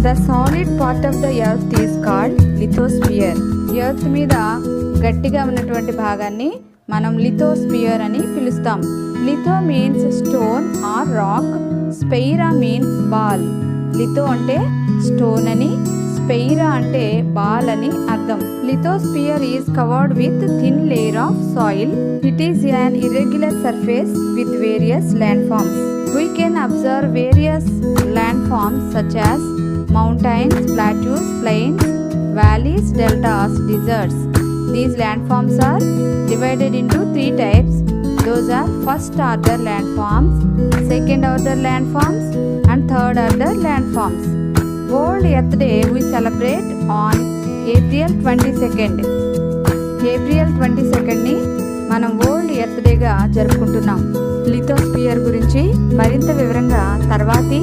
The solid part of the earth is called lithosphere. Earth మీద గట్టిగా ఉన్నటువంటి భాగాన్ని మనం లిథోస్పియర్ అని పిలుస్తాం. Litho means stone or rock, sphaira means ball. లిథో అంటే స్టోన్ అని, స్పెయిరా అంటే బాల్ అని అర్థం. Lithosphere is covered with thin layer of soil. It is an irregular surface with various landforms. We can observe various landforms such as mountains, plateaus, plains, valleys, deltas, deserts. These landforms are divided into three types. Those are first order landforms, second order landforms, and third order landforms. World Earth Day we celebrate on April 22nd. April 22ని మనం world earth డేగా జరుపుకుంటున్నాం. Lithosphere గురించి మరింత వివరంగా తర్వాతి